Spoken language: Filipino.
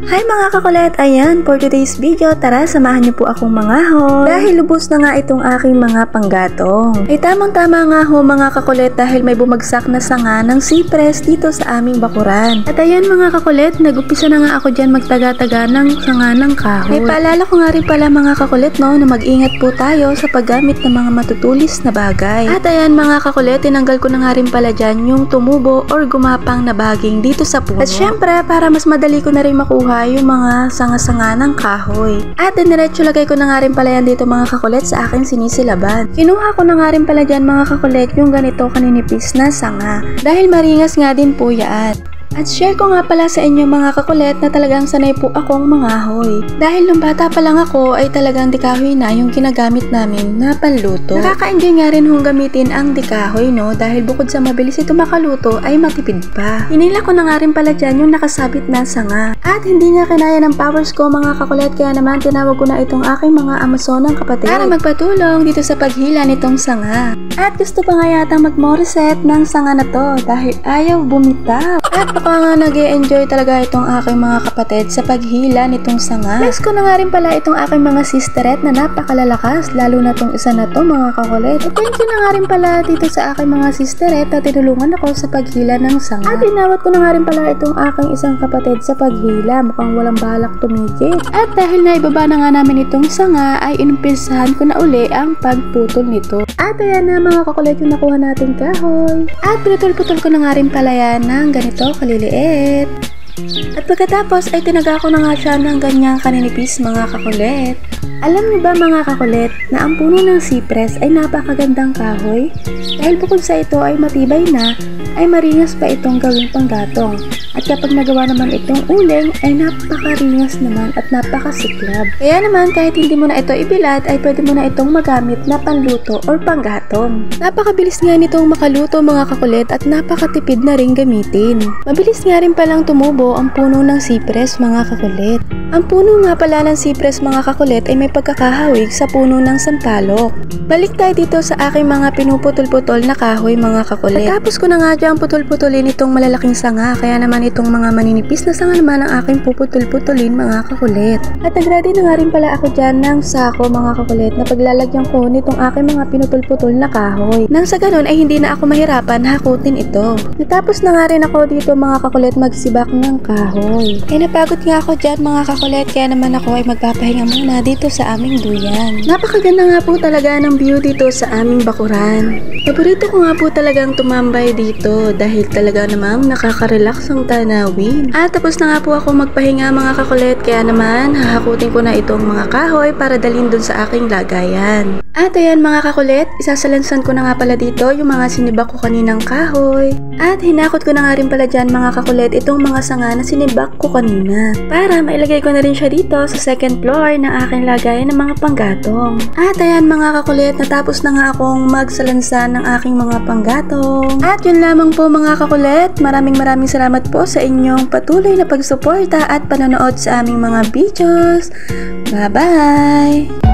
Hi mga kakulit! Ayan, for today's video, tara samahan niyo po akong mangahon. Dahil lubos na nga itong aking mga panggatong. Ay tamang-tama nga ho mga kakulit dahil may bumagsak na sanga ng cypress dito sa aming bakuran. At ayan mga kakulit, nag-upisa na nga ako dyan magtaga-taga ng sanga ng kahoy. Ay paalala ko nga rin pala mga kakulit no, na mag-ingat po tayo sa paggamit ng mga matutulis na bagay. At ayan mga kakulit, tinanggal ko na nga rin pala dyan yung tumubo or gumapang na baging dito sa puno. At syempre, para mas madali ko na rin makuha yung mga sanga-sanga ng kahoy. At diniretso lagay ko na nga rin pala yan dito mga kakulit sa aking sinisilaban. Kinuha ko na nga rin pala dyan mga kakulit yung ganito kaninipis na sanga. Dahil maringas nga din po yan. At share ko nga pala sa inyo mga kakulit na talagang sanay po akong mangahoy. Dahil nung bata pa lang ako ay talagang dikahoy na yung ginagamit namin na panluto. Nakaka-enjoy nga rin hong gamitin ang dikahoy no, dahil bukod sa mabilis ito makaluto ay matipid pa. Hinila ko na nga rin pala dyan yung nakasabit na sanga. At hindi nga kinaya ng powers ko mga kakulit, kaya naman tinawag ko na itong aking mga Amazonang kapatid para magpatulong dito sa paghila nitong sanga. At gusto pa nga yatang mag-moreset ng sanga na to dahil ayaw bumitaw. At baka nga nag-e-enjoy talaga itong aking mga kapatid sa paghila nitong sanga. Bless ko na nga rin pala itong aking mga sisteret na napakalalakas, lalo na tong isa na to mga kakulit. At thank you na nga rin pala dito sa aking mga sisteret na tinulungan ako sa paghila ng sanga. At tinawat ko na nga rin pala itong aking isang kapatid sa paghila, mukhang walang balak tumigil. At dahil naibaba na nga namin itong sanga ay inumpisahan ko na uli ang pagputol nito. At ayan na mga kakulit yung nakuha nating kahoy. At pinutol-putol ko na nga rin pala yan ng ganito kaliliit. At pagkatapos ay tinaga ko na nga siya ng ganyang kaninipis mga kakulit. Alam niyo ba mga kakulit na ang puno ng cypress ay napakagandang kahoy? Dahil bukod sa ito ay matibay na, ay maringas pa itong gawing panggatong. At kapag nagawa naman itong uling ay napakaringas naman at napakasiklab. Kaya naman kahit hindi mo na ito ibilad ay pwede mo na itong magamit na panluto or panggatong. Napakabilis nga nitong makaluto mga kakulit at napakatipid na rin gamitin. Mabilis nga rin palang tumubo ang puno ng cypress mga kakulit. Ang puno nga pala ng cypress mga kakulit ay may pagkakahawig sa puno ng sampalok. Balik tayo dito sa aking mga pinuputol-putol na kahoy mga kakulit. Tapos ko na nga dyan putol-putulin itong malalaking sanga, kaya naman itong mga maninipis na sanga naman ang aking puputol-putulin mga kakulit. At nag-ready na nga rin pala ako dyan ng sako mga kakulit na paglalagyan ko nitong aking mga pinutol-putol na kahoy. Nang sa ganun ay hindi na ako mahirapan hakutin ito. Natapos na nga rin ako dito mga kakulit magsibak ng kahoy. Kaya napagod nga ako dyan mga kakulit, kaya naman ako ay magpapahinga muna dito sa aming duyan. Napakaganda nga po talaga ng view dito sa aming bakuran. Paborito ko nga po talagang tumambay dito dahil talaga namang nakaka-relax ang tanawin. At tapos na nga po ako magpahinga mga kakulit, kaya naman hahakutin ko na itong mga kahoy para dalhin dun sa aking lagayan. At ayan mga kakulit, isasalansan ko na nga pala dito yung mga sinibak ko kaninang kahoy. At hinakot ko na nga rin pala dyan mga kakulit itong mga sanga na sinibak ko kanina. Para mailagay ko na rin siya dito sa second floor ng aking lagayan ng mga panggatong. At ayan mga kakulit, natapos na nga akong magsalansan ng aking mga panggatong. At yun lamang po mga kakulit, maraming salamat po sa inyong patuloy na pagsuporta at panonood sa aming mga videos. Bye-bye!